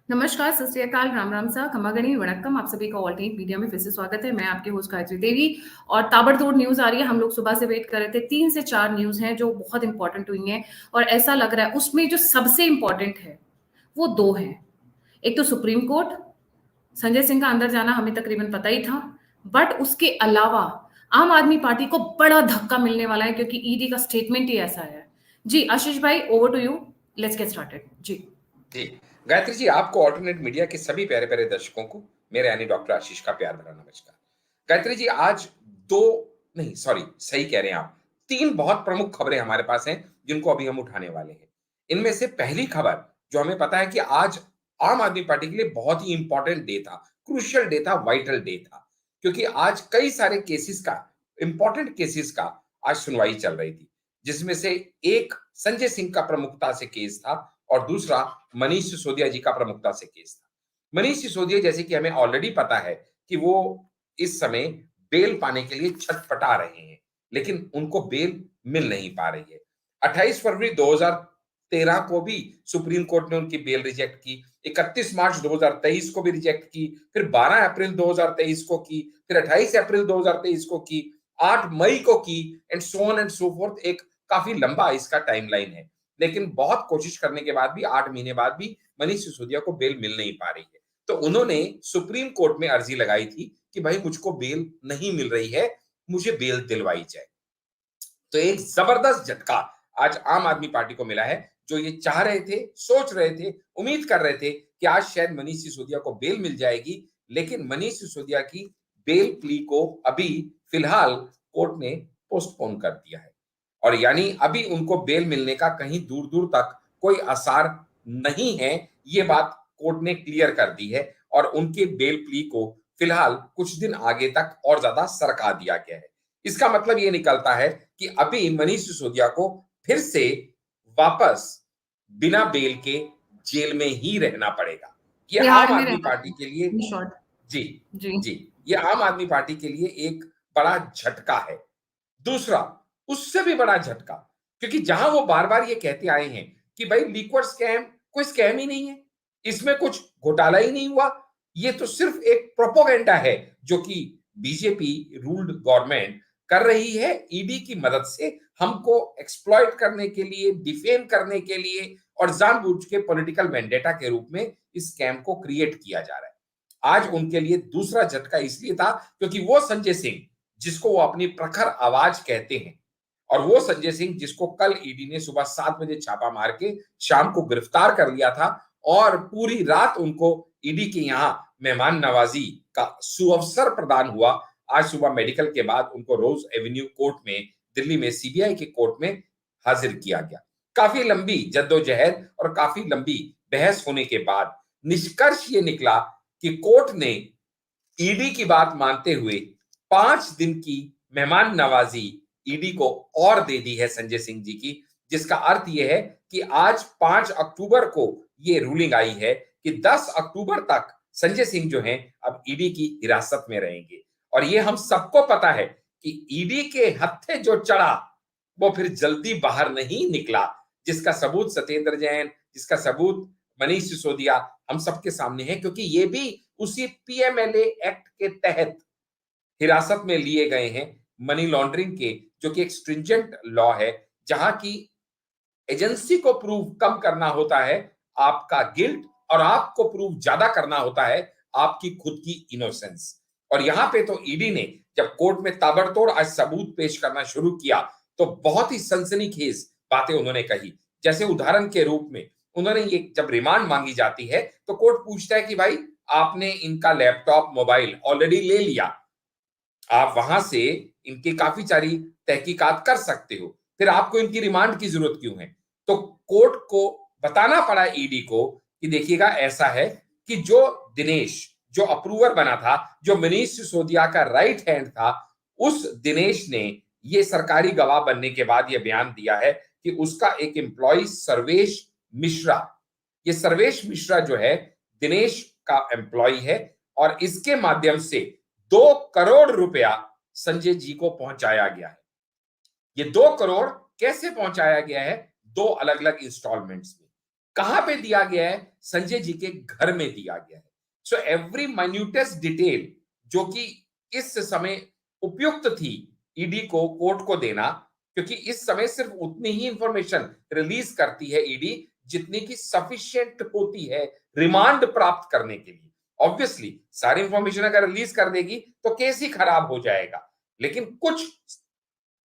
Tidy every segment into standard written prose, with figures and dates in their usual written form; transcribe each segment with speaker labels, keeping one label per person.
Speaker 1: नमस्कार, सत श्री अकाल, राम राम सा, खमागणी, वणक्कम। आप सभी का ऑल्टरनेट मीडिया में फिर से स्वागत है। मैं आपके होस्ट गायत्री देवी और ताबड़तोड़ न्यूज़ आ रही है। हम लोग सुबह से वेट कर रहे थे। 3 से 4 न्यूज़ हैं जो बहुत इंपॉर्टेंट हुई हैं और ऐसा लग रहा है उसमें जो सबसे इंपॉर्टेंट है, वो 2 हैं। एक तो सुप्रीम कोर्ट, संजय सिंह का अंदर जाना हमें तकरीबन पता ही था, बट उसके अलावा आम आदमी पार्टी को बड़ा धक्का मिलने वाला है क्योंकि ईडी का स्टेटमेंट ही ऐसा है। जी, आशीष भाई, over to you. Let's get started. जी।
Speaker 2: जी, गायत्री जी, आपको ऑल्टरनेट मीडिया के सभी प्यारे-प्यारे दर्शकों को मेरे यानी डॉक्टर आशीष का प्यार भरा नमस्कार। गायत्री जी, आज 2 नहीं सॉरी सही कह रहे हैं आप, 3 बहुत प्रमुख खबरें हमारे पास हैं, जिनको अभी हम उठाने वाले हैं। इनमें से पहली खबर जो हमें पता है कि आज आम आदमी पार्टी के लिए बहुत ही इम्पोर्टेंट डे था, क्रूशियल डे था, वाइटल डे था। क्योंकि आज कई सारे केसेस का, इम्पोर्टेंट केसेस का आज सुनवाई चल रही थी, जिसमें से एक संजय सिंह का प्रमुखता से केस था और दूसरा मनीष सिसोदिया जी का प्रमुखता से केस था। मनीष सिसोदिया, जैसे कि हमें ऑलरेडी पता है कि वो इस समय बेल पाने के लिए छटपटा रहे हैं, लेकिन उनको बेल मिल नहीं पा रही है। 28 फरवरी 2013 को भी सुप्रीम कोर्ट ने उनकी बेल रिजेक्ट की, 31 मार्च 2023 को भी रिजेक्ट की, फिर 12 अप्रैल 2023 को की, फिर 28 अप्रैल 2023 को की, 8 मई को की, and so on and so fourth. एक काफी लंबा इसका टाइमलाइन है, लेकिन बहुत कोशिश करने के बाद भी 8 महीने बाद भी मनीष सिसोदिया को बेल मिल नहीं पा रही है। तो उन्होंने सुप्रीम कोर्ट में अर्जी लगाई थी कि भाई मुझको बेल नहीं मिल रही है, मुझे बेल दिलवाई जाए। तो एक जबरदस्त झटका आज आम आदमी पार्टी को मिला है, जो ये चाह रहे थे, सोच रहे थे, उम्मीद कर रहे थे कि आज शायद मनीष सिसोदिया को बेल मिल जाएगी, लेकिन मनीष सिसोदिया की बेल प्ली को अभी फिलहाल कोर्ट ने पोस्टपोन कर दिया है। और यानी अभी उनको बेल मिलने का कहीं दूर-दूर तक कोई आसार नहीं है, ये बात कोर्ट ने क्लियर कर दी है और उनके बेल प्ली को फिलहाल कुछ दिन आगे तक और ज्यादा सरका दिया गया है। इसका मतलब ये निकलता है कि अभी मनीष सिसोदिया को फिर से वापस बिना बेल के जेल में ही रहना पड़ेगा। ये
Speaker 1: तिहाड़
Speaker 2: आम
Speaker 1: में
Speaker 2: आदमी
Speaker 1: रहना
Speaker 2: पार्टी
Speaker 1: था,
Speaker 2: के लिए
Speaker 1: इन शॉर्ट।
Speaker 2: जी,
Speaker 1: जी।
Speaker 2: जी, ये आम आदमी पार्टी के लिए एक बड़ा झटका है। दूसरा, उससे भी बड़ा झटका, क्योंकि जहां वो बार-बार ये कहते आए हैं कि भाई लिक्विड स्कैम कोई स्कैम ही नहीं है, इसमें कुछ घोटाला ही नहीं हुआ, ये तो सिर्फ एक प्रोपेगेंडा है जो कि बीजेपी रूल्ड गवर्नमेंट कर रही है ईडी की मदद से, हमको एक्सप्लॉइट करने के लिए, डिफेम करने के लिए और जानबूझ के पॉलिटिकल वेंडेटा के रूप में इस स्कैम को क्रिएट किया जा रहा है। आज उनके लिए दूसरा झटका इसलिए था क्योंकि वो संजय सिंह जिसको वो अपनी प्रखर आवाज कहते हैं, और वो संजय सिंह जिसको कल ईडी ने सुबह 7 बजे छापा मार के शाम को गिरफ्तार कर लिया था और पूरी रात उनको ईडी के यहाँ मेहमान नवाजी का सुअवसर प्रदान हुआ। आज सुबह मेडिकल के बाद उनको रोज एवेन्यू कोर्ट में, दिल्ली में सीबीआई के कोर्ट में हाजिर किया गया। काफी लंबी जद्दोजहद और काफी लंबी बहस होने के बाद निष्कर्ष ये निकला कि कोर्ट ने ईडी की बात मानते हुए 5 दिन की मेहमान नवाजी ईडी को और दे दी है संजय सिंह जी की, जिसका अर्थ यह है कि आज 5 अक्टूबर को ये रूलिंग आई है कि 10 अक्टूबर तक संजय सिंह जो हैं अब ईडी की हिरासत में रहेंगे। और ये हम सबको पता है कि ईडी के हत्थे जो चढ़ा वो फिर जल्दी बाहर नहीं निकला, जिसका सबूत सत्येंद्र जैन, जिसका सबूत मनीष सिसोदिया हम सबके सामने है, क्योंकि ये भी उसी पीएमएलए एक्ट के तहत हिरासत में लिए गए हैं, मनी लॉन्ड्रिंग के, जो कि एक स्ट्रिंजेंट लॉ है, जहां की एजेंसी को प्रूव कम करना होता है आपका गिल्ट और आपको प्रूव ज्यादा करना होता है आपकी खुद की इनोसेंस। और यहां पे तो ईडी ने जब कोर्ट में ताबड़तोड़ आज सबूत पेश करना शुरू किया तो बहुत ही सनसनीखेज बातें उन्होंने कही। जैसे उदाहरण के रूप में उन्होंने ये, जब रिमांड मांगी जाती है तो कोर्ट पूछता है कि भाई आपने इनका लैपटॉप मोबाइल ऑलरेडी ले लिया, आप वहां से इनकी काफी सारी तहकीकात कर सकते हो, फिर आपको इनकी रिमांड की जरूरत क्यों है? तो कोर्ट को बताना पड़ा ईडी को कि देखिएगा ऐसा है कि जो दिनेश, जो अप्रूवर बना था, जो मनीष सिसोदिया का राइट हैंड था, उस दिनेश ने ये सरकारी गवाह बनने के बाद ये बयान दिया है कि उसका एक एम्प्लॉय सर्वेश मिश्रा, ये सर्वेश मिश्रा जो है दिनेश का एम्प्लॉय है और इसके माध्यम से 2 करोड़ रुपया संजय जी को पहुंचाया गया है। ये 2 करोड़ कैसे पहुंचाया गया है? 2 अलग अलग इंस्टॉलमेंट्स में। कहां पे दिया गया है? संजय जी के घर में दिया गया है। सो एवरी माइन्यूटेस्ट डिटेल जो कि इस समय उपयुक्त थी ईडी को कोर्ट को देना, क्योंकि इस समय सिर्फ उतनी ही इंफॉर्मेशन रिलीज करती है ईडी जितनी की सफिशिएंट होती है रिमांड प्राप्त करने के लिए। ऑब्वियसली सारी इंफॉर्मेशन अगर रिलीज कर देगी तो केस ही खराब हो जाएगा, लेकिन कुछ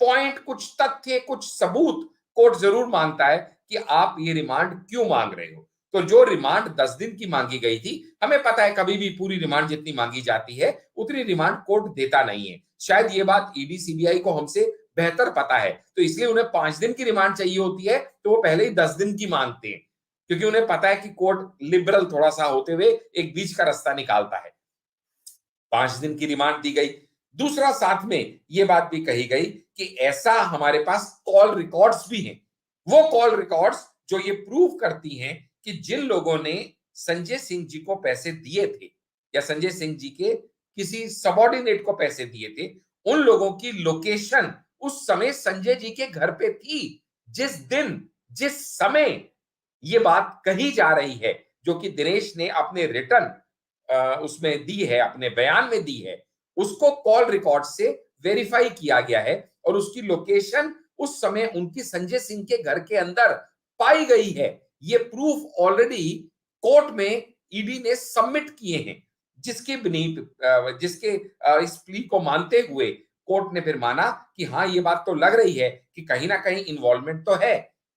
Speaker 2: पॉइंट, कुछ तथ्य, कुछ सबूत कोर्ट जरूर मांगता है कि आप ये रिमांड क्यों मांग रहे हो। तो जो रिमांड 10 दिन की मांगी गई थी, हमें पता है कभी भी पूरी रिमांड जितनी मांगी जाती है उतनी रिमांड कोर्ट देता नहीं है। शायद ये बात ईडी सीबीआई को हमसे बेहतर पता है, तो इसलिए उन्हें 5 दिन की रिमांड चाहिए होती है तो वो पहले ही 10 दिन की मांगते हैं, क्योंकि उन्हें पता है कि कोर्ट लिबरल थोड़ा सा होते हुए एक बीच का रास्ता निकालता है। 5 दिन की रिमांड दी गई। दूसरा, साथ में यह बात भी कही गई कि ऐसा हमारे पास कॉल रिकॉर्ड्स भी हैं, वो कॉल रिकॉर्ड्स जो ये प्रूव करती हैं कि जिन लोगों ने संजय सिंह जी को पैसे दिए थे या संजय सिंह जी के किसी सबऑर्डिनेट को पैसे दिए थे, उन लोगों की लोकेशन उस समय संजय जी के घर पे थी। जिस दिन, जिस समय ये बात कही जा रही है, जो कि दिनेश ने अपने रिटर्न उसमें दी है, अपने बयान में दी है, उसको कॉल रिकॉर्ड से वेरीफाई किया गया है और उसकी लोकेशन उस समय उनकी संजय सिंह के घर के अंदर पाई गई है। ये प्रूफ ऑलरेडी कोर्ट में ईडी ने सबमिट किए हैं, जिसके जिसके इस प्ली को मानते हुए कोर्ट ने फिर माना कि हाँ, ये बात तो लग रही है कि कहीं ना कहीं इन्वॉल्वमेंट तो है।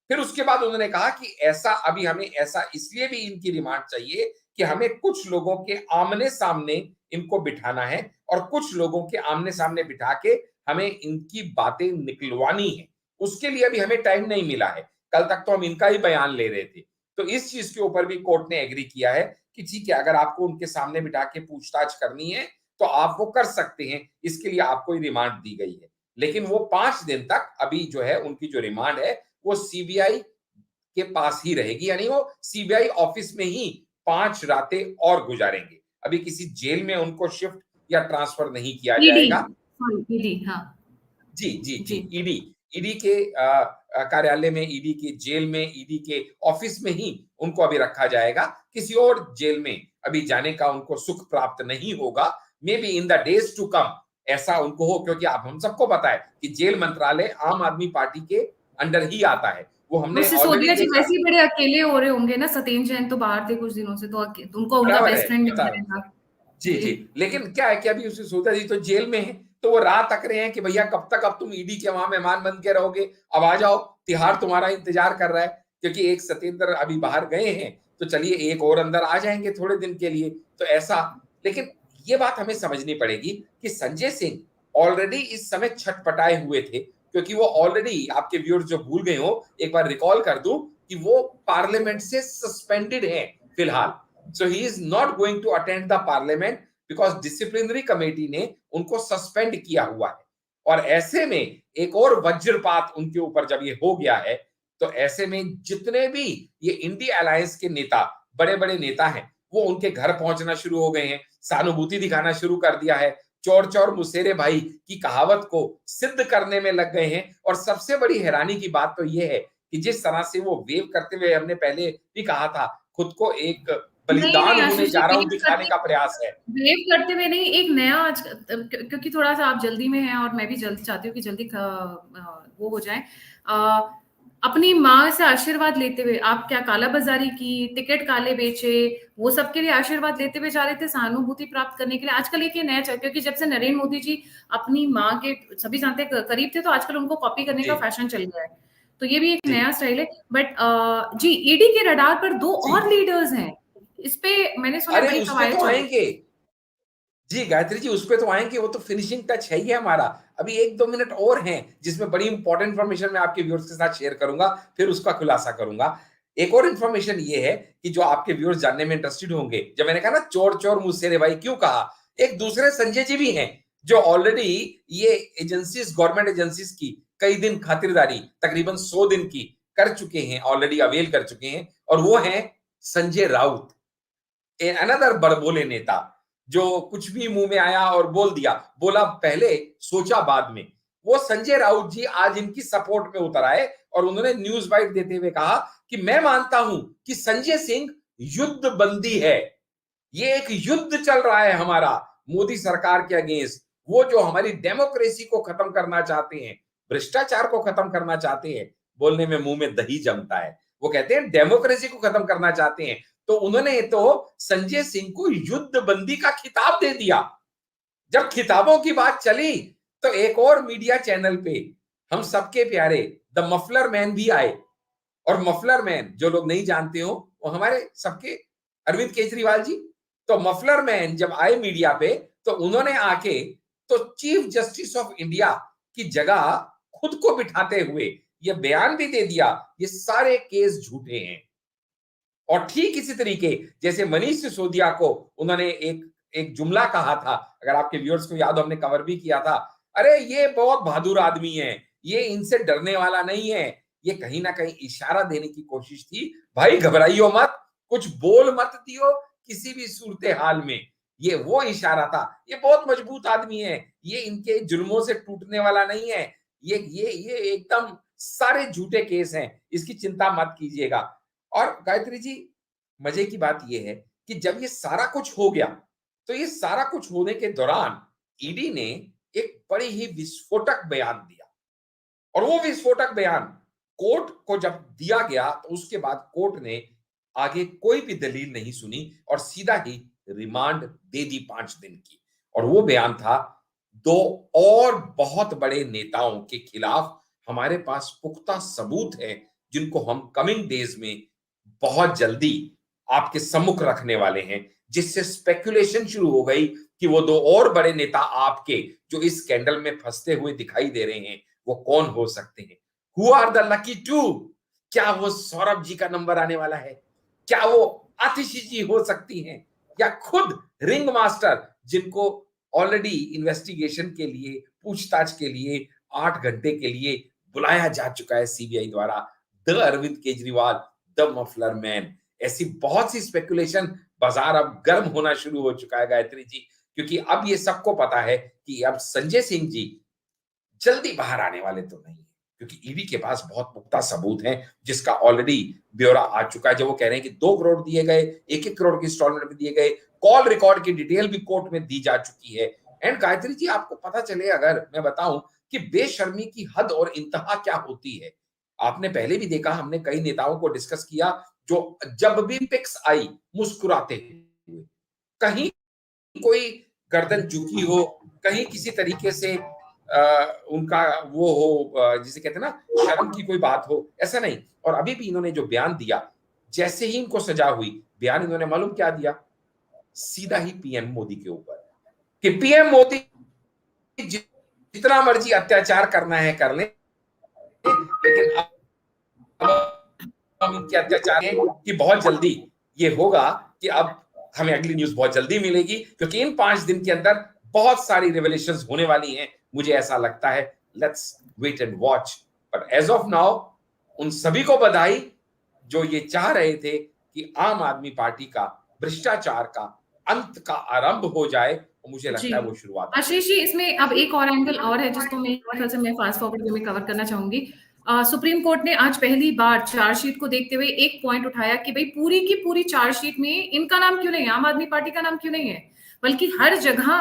Speaker 2: फिर उसके बाद उन्होंने कहा कि ऐसा अभी हमें ऐसा इसलिए भी इनकी रिमांड चाहिए कि हमें कुछ लोगों के आमने सामने इनको बिठाना है और कुछ लोगों के आमने सामने बिठा के हमें इनकी बातें निकलवानी है। उसके लिए अभी हमें टाइम नहीं मिला है, कल तक तो हम इनका ही बयान ले रहे थे। तो इस चीज के ऊपर भी कोर्ट ने एग्री किया है कि ठीक है, अगर आपको उनके सामने बिठा के पूछताछ करनी है तो आप वो कर सकते हैं, इसके लिए आपको रिमांड दी गई है। लेकिन वो 5 दिन तक अभी जो है उनकी जो रिमांड है वो सीबीआई के पास ही रहेगी, यानी वो सीबीआई ऑफिस में ही 5 रातें और गुजारेंगे। अभी किसी जेल में उनको शिफ्ट या ट्रांसफर नहीं किया
Speaker 1: ईडी,
Speaker 2: जाएगा।
Speaker 1: सॉरी ईडी, हाँ
Speaker 2: जी जी जी,
Speaker 1: जी।
Speaker 2: ईडी, ईडी के कार्यालय में, ईडी के जेल में, ईडी के ऑफिस में ही उनको अभी रखा जाएगा। किसी और जेल में अभी जाने का उनको सुख प्राप्त नहीं होगा। May be in the days to come ऐसा उनको हो, क्योंकि आप हम सबको पता है कि जेल मंत्रालय आम आदमी पार्टी के अंडर ही आता है। वो हमने
Speaker 1: और
Speaker 2: ऑलरेडी
Speaker 1: सिसोदिया जी
Speaker 2: देखा।
Speaker 1: वैसे ही बड़े अकेले हो रहे होंगे ना, सत्येंद्र जैन तो बाहर थे कुछ दिनों से, तो उनको उनका
Speaker 2: बराबर है,
Speaker 1: बेस्ट फ्रेंड मिल
Speaker 2: पता है।
Speaker 1: जाएगा।
Speaker 2: जी
Speaker 1: जी
Speaker 2: जी, लेकिन क्या है कि अभी उसे सोचा जी तो जेल में है, तो वो राह तक रहे हैं कि भैया कब तक अब तुम ईडी के वहां मेहमान बन के रहोगे, अब आ जाओ, तिहाड़ तुम्हारा इंतजार कर रहा है। क्योंकि एक सत्येंद्र अभी बाहर गए हैं, तो चलिए एक और अंदर आ जाएंगे थोड़े दिन के लिए, तो ऐसा। लेकिन ये बात हमें समझनी पड़ेगी कि संजय सिंह ऑलरेडी इस समय छटपटाए हुए थे, क्योंकि वो ऑलरेडी, आपके व्यूअर्स जो भूल गए हो, एक बार रिकॉल कर दूं कि वो पार्लियामेंट से सस्पेंडेड है फिलहाल। So he is not going to attend the parliament because disciplinary committee ने उनको सस्पेंड किया हुआ है। और ऐसे में एक और वज्रपात उनके ऊपर जब ये हो गया है, तो ऐसे में जितने भी ये इंडिया अलायंस के नेता, बड़े बड़े नेता हैं, वो उनके घर पहुंचना शुरू हो गए हैं, सहानुभूति दिखाना शुरू कर दिया है, चौर चौर मुसेरे भाई की कहावत को सिद्ध करने में लग गए हैं। और सबसे बड़ी हैरानी की बात तो ये है कि जिस तरह से वो वेव करते हुए, हमने पहले भी कहा था, खुद को एक
Speaker 1: नहीं
Speaker 2: बलिदान
Speaker 1: नहीं
Speaker 2: होने
Speaker 1: आशीष जी,
Speaker 2: जा रहा हूं दिखाने का प्रयास है।
Speaker 1: वेव करते हुए नहीं, एक नया आज क्योंकि थोड़ा सा आप जल्दी में हैं और मैं भी जल्दी चाहती हूँ कि जल्दी वो हो जाए। अपनी माँ से आशीर्वाद लेते हुए आप क्या काला बाजारी की, टिकट काले बेचे, वो सबके लिए आशीर्वाद लेते हुए जा रहे थे, सहानुभूति प्राप्त करने के लिए। आजकल एक ये नया चल, क्योंकि जब से नरेंद्र मोदी जी अपनी माँ के, सभी जानते हैं, करीब थे, तो आजकल उनको कॉपी करने का
Speaker 2: जी
Speaker 1: फैशन चल गया है। तो ये भी एक
Speaker 2: जी
Speaker 1: नया स्टाइल है। बट जी, ईडी के रडार पर 2
Speaker 2: जी।
Speaker 1: और लीडर्स हैं। इस पे मैंने सुना है
Speaker 2: अरे
Speaker 1: बड़ी
Speaker 2: उस पे
Speaker 1: कवायद
Speaker 2: तो
Speaker 1: चल रही है।
Speaker 2: आएंगे जी गायत्री जी, उस पे तो आएंगे, वो तो फिनिशिंग टच है ही है हमारा। अभी 1-2 मिनट और हैं जिसमें बड़ी इंपॉर्टेंट इंफॉर्मेशन मैं आपके व्यूअर्स के साथ शेयर करूंगा, फिर उसका खुलासा करूंगा। एक और इंफॉर्मेशन ये है कि जो आपके व्यूअर्स जानने में इंटरेस्टेड होंगे, जब मैंने कहा ना चोर चोर मुझसे भाई क्यों कहा, एक दूसरे संजय जी भी हैं जो ऑलरेडी ये एजेंसीज, गवर्नमेंट एजेंसीज की कई दिन खातिरदारी, तकरीबन 100 दिन की कर चुके हैं, ऑलरेडी अवेल कर चुके हैं, और वो हैं संजय राउत, अनदर बड़बोले नेता, जो कुछ भी मुंह में आया और बोल दिया, बोला पहले सोचा बाद में। वो संजय राउत जी आज इनकी सपोर्ट में उतर आए और उन्होंने न्यूज बाइट देते हुए कहा कि मैं मानता हूं कि संजय सिंह युद्ध बंदी है, ये एक युद्ध चल रहा है हमारा मोदी सरकार के अगेंस्ट। वो जो हमारी डेमोक्रेसी को खत्म करना चाहते हैं, भ्रष्टाचार को खत्म करना चाहते हैं, बोलने में मुंह में दही जमता है, वो कहते हैं डेमोक्रेसी को खत्म करना चाहते हैं, तो उन्होंने तो संजय सिंह को युद्ध बंदी का खिताब दे दिया। जब खिताबों की बात चली तो एक और मीडिया चैनल पे हम सबके प्यारे द मफलर मैन भी आए, और मफलर मैन जो लोग नहीं जानते हो वो हमारे सबके अरविंद केजरीवाल जी। तो मफलर मैन जब आए मीडिया पे तो उन्होंने आके तो चीफ जस्टिस ऑफ इंडिया की जगह खुद को बिठाते हुए ये बयान भी दे दिया ये सारे केस झूठे हैं। और ठीक इसी तरीके जैसे मनीष सिसोदिया को उन्होंने एक जुमला कहा था, अगर आपके व्यूअर्स को याद हो हमने कवर भी किया था, अरे ये बहुत बहादुर आदमी है, ये इनसे डरने वाला नहीं है। ये कहीं ना कहीं इशारा देने की कोशिश थी, भाई घबराइयो मत, कुछ बोल मत दियो किसी भी सूरत हाल में। ये वो इशारा था, ये बहुत मजबूत आदमी है, ये इनके जुल्मों से टूटने वाला नहीं है, ये एकदम सारे झूठे केस हैं, इसकी चिंता मत कीजिएगा। और गायत्री जी मजे की बात यह है कि जब ये सारा कुछ हो गया तो ये सारा कुछ होने के दौरान ईडी ने एक बड़ी ही विस्फोटक बयान दिया, और वो विस्फोटक बयान कोर्ट को जब दिया गया तो उसके बाद कोर्ट ने आगे कोई भी दलील नहीं सुनी और सीधा ही रिमांड दे दी 5 दिन की। और वो बयान था 2 और बहुत बड़े नेताओं के खिलाफ हमारे पास पुख्ता सबूत है जिनको हम कमिंग डेज में बहुत जल्दी आपके सम्मुख रखने वाले हैं, जिससे स्पेकुलेशन शुरू हो गई कि वो 2 और बड़े नेता आपके जो इस स्कैंडल में फंसते हुए दिखाई दे रहे हैं वो कौन हो सकते हैं। Who are the lucky 2? क्या वो सौरभ जी का नंबर आने वाला है? क्या वो आतिशी जी हो सकती हैं, या खुद रिंग मास्टर जिनको ऑलरेडी इन्वेस्टिगेशन के लिए पूछताछ के लिए 8 घंटे के लिए बुलाया जा चुका है सीबीआई द्वारा, the Arvind Kejriwal the muffler man. ऐसी बहुत सी स्पेकुलेशन, बाजार अब गर्म होना शुरू हो चुका है गायत्री जी, क्योंकि अब ये सबको पता है कि अब संजय सिंह जी जल्दी बाहर आने वाले तो नहीं, क्योंकि ईडी के पास बहुत पुख्ता सबूत हैं जिसका ऑलरेडी ब्यौरा आ चुका है। जब वो कह रहे हैं कि 2 करोड़ दिए गए, 1-1 करोड़ की इंस्टॉलमेंट में दिए गए, कॉल रिकॉर्ड की डिटेल भी कोर्ट में दी जा चुकी है। एंड गायत्री जी आपको पता चले, अगर मैं बताऊं कि बेशर्मी की हद और इंतहा क्या होती है, आपने पहले भी देखा, हमने कई नेताओं को डिस्कस किया जो जब भी पिक्स आई मुस्कुराते हुए, कहीं कोई गर्दन झुकी हो, कहीं किसी तरीके से उनका वो हो, जिसे कहते हैं ना शर्म की कोई बात हो, ऐसा नहीं। और अभी भी इन्होंने जो बयान दिया, जैसे ही इनको सजा हुई, बयान इन्होंने मालूम क्या दिया, सीधा ही पीएम मोदी के ऊपर, कि पीएम मोदी जितना मर्जी अत्याचार करना है कर लें, लेकिन हम इनके अत्याचार है कि बहुत जल्दी ये होगा कि अब हमें अगली न्यूज बहुत जल्दी मिलेगी, क्योंकि इन 5 दिन के अंदर बहुत सारी रेवलेशंस होने वाली हैं, मुझे ऐसा लगता है। Let's wait and watch. But as of now उन सभी को बधाई जो ये चाह रहे थे कि आम आदमी पार्टी का भ्रष्टाचार का अंत का आरंभ हो जाए, और मुझे लगता है वो शुरुआत।
Speaker 1: आशीष जी, इसमें अब एक और एंगल और है जिसको मेरे ख्याल से मैं फास्ट फॉरवर्ड में कवर करना चाहूंगी। सुप्रीम कोर्ट ने आज पहली बार चार्जशीट को देखते हुए एक पॉइंट उठाया कि भाई पूरी की पूरी चार्जशीट में इनका नाम क्यों नहीं है, आम आदमी पार्टी का नाम क्यों नहीं है, बल्कि हर जगह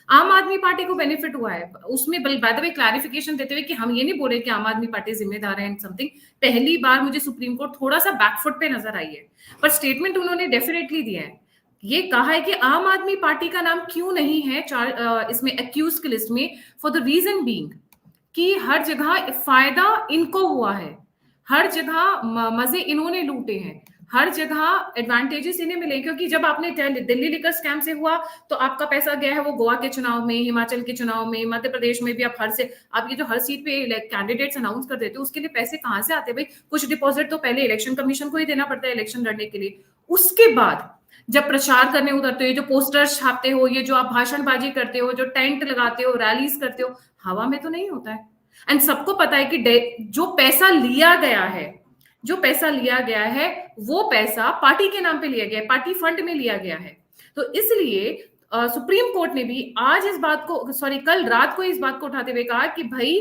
Speaker 1: आम आदमी पार्टी को बेनिफिट हुआ है। उसमें बाय द वे क्लैरिफिकेशन देते हुए कि हम ये नहीं बोल रहे कि आम आदमी पार्टी जिम्मेदार है समथिंग, पहली बार मुझे सुप्रीम कोर्ट थोड़ा सा बैकफुट पे नजर आई है, पर स्टेटमेंट उन्होंने डेफिनेटली दिया है। ये कहा है कि आम आदमी पार्टी का नाम क्यों नहीं है इसमें एक्यूज की लिस्ट में, फॉर द रीजन बीइंग कि हर जगह फायदा इनको हुआ है, हर जगह मजे इन्होंने लूटे हैं, हर जगह एडवांटेजेस इन्हें मिले। क्योंकि जब आपने दिल्ली लिकर स्कैम से हुआ तो आपका पैसा गया है वो गोवा के चुनाव में, हिमाचल के चुनाव में, मध्य प्रदेश में भी आप आप ये जो हर सीट पे कैंडिडेट्स अनाउंस कर देते हो, उसके लिए पैसे कहाँ से आते हैं भाई? कुछ डिपॉजिट तो पहले इलेक्शन कमीशन को ही देना पड़ता है इलेक्शन लड़ने के लिए। उसके बाद जब प्रचार करने उतरते हो, जो पोस्टर्स छापते हो, ये जो आप भाषणबाजी करते हो, जो टेंट लगाते हो, रैलीज करते हो, हवा में तो नहीं होता है। एंड सबको पता है कि जो पैसा लिया गया है, जो पैसा लिया गया है वो पैसा पार्टी के नाम पे लिया गया है, पार्टी फंड में लिया गया है। तो इसलिए सुप्रीम कोर्ट ने भी आज इस बात को, सॉरी कल रात को इस बात को उठाते हुए कहा कि भाई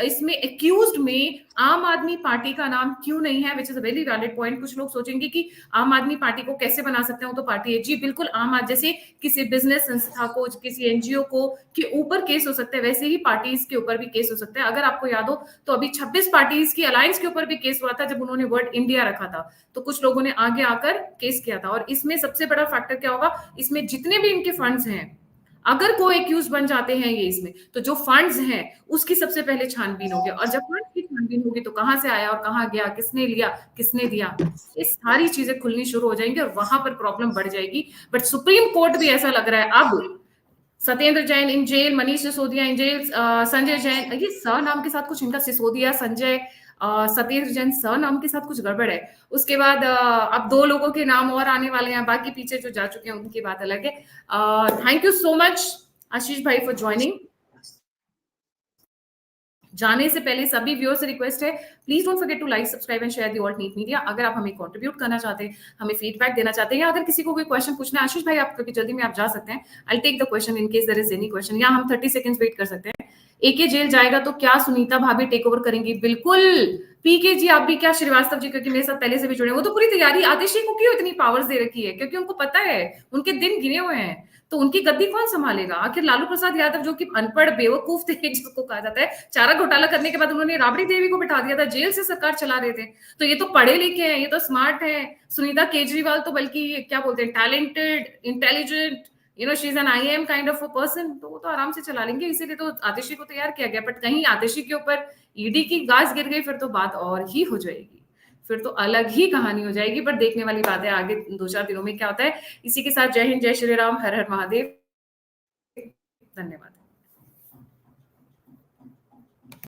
Speaker 1: इसमें एक्यूज्ड में आम आदमी पार्टी का नाम क्यों नहीं है, which is a very valid point. कुछ लोग सोचेंगे कि आम आदमी पार्टी को कैसे बना सकते हैं, तो पार्टी है जी, बिल्कुल आम आदमी जैसे किसी बिजनेस संस्था को, किसी एनजीओ को के ऊपर केस हो सकता है, वैसे ही पार्टीज के ऊपर भी केस हो सकता है। अगर आपको याद हो तो अभी 26 पार्टीज की अलायंस के ऊपर भी केस हुआ था जब उन्होंने वर्ड इंडिया रखा था, तो कुछ लोगों ने आगे आकर केस किया था। और इसमें सबसे बड़ा फैक्टर क्या होगा, इसमें जितने भी इनके फंड्स हैं, अगर कोई एक्यूज बन जाते हैं ये इसमें, तो जो फंड्स हैं उसकी सबसे पहले छानबीन होगी, और जब फंड की छानबीन होगी तो कहां से आया और कहां गया, किसने लिया किसने दिया, ये सारी चीजें खुलनी शुरू हो जाएंगी और वहां पर प्रॉब्लम बढ़ जाएगी। बट सुप्रीम कोर्ट भी ऐसा लग रहा है अब, Satyendra Jain in jail, Manish Sisodia in jail, Sanjay Jain, ये स नाम के साथ कुछ इनका, सिसोदिया संजय, सत्येंद्र जैन स नाम के साथ कुछ गड़बड़ है। उसके बाद अब 2 लोगों के नाम और आने वाले हैं, बाकी पीछे जो जा चुके हैं उनकी बात अलग है। थैंक यू सो मच आशीष भाई फॉर ज्वाइनिंग। जाने से पहले सभी व्यूअर्स से रिक्वेस्ट है, please don't forget to like, subscribe and share the alt neat media. अगर आप हमें कंट्रीब्यूट करना चाहते हैं, हमें फीडबैक देना चाहते हैं, या अगर किसी को कोई क्वेश्चन पूछना है, आशीष भाई आप क्योंकि जल्दी में आप जा सकते हैं, I take the question in case there is any question, या हम 30 सेकंड्स वेट कर सकते हैं। एके जेल जाएगा तो क्या सुनीता भाभी टेक ओवर करेंगी? बिल्कुल। पीके जी आप भी, क्या श्रीवास्तव जी, क्योंकि मेरे साथ पहले से भी जुड़े, वो तो पूरी तैयारी, आतिशी को क्यों इतनी पावर्स दे रखी है, क्योंकि उनको पता है उनके दिन गिने हुए हैं, तो उनकी गद्दी कौन संभालेगा? आखिर लालू प्रसाद यादव जो कि अनपढ़ बेवकूफ थे, जिसको कहा जाता है, चारा घोटाला करने के बाद उन्होंने राबड़ी देवी को बिठा दिया था, जेल से सरकार चला रहे थे, तो ये तो पढ़े लिखे हैं, ये तो स्मार्ट है। सुनीता केजरीवाल तो बल्कि क्या बोलते हैं, talented, intelligent, she is an IAM kind of a person, तो वो तो आराम से चला लेंगे, इसीलिए तो आतिशी को तैयार किया गया। बट कहीं आतिशी के ऊपर ईडी की गाज गिर गई फिर तो बात और ही हो जाएगी, फिर तो अलग ही कहानी हो जाएगी। बट देखने वाली बात है आगे 2-4 दिनों में क्या होता है। इसी के साथ जय हिंद, जय श्री राम, हर हर महादेव, धन्यवाद।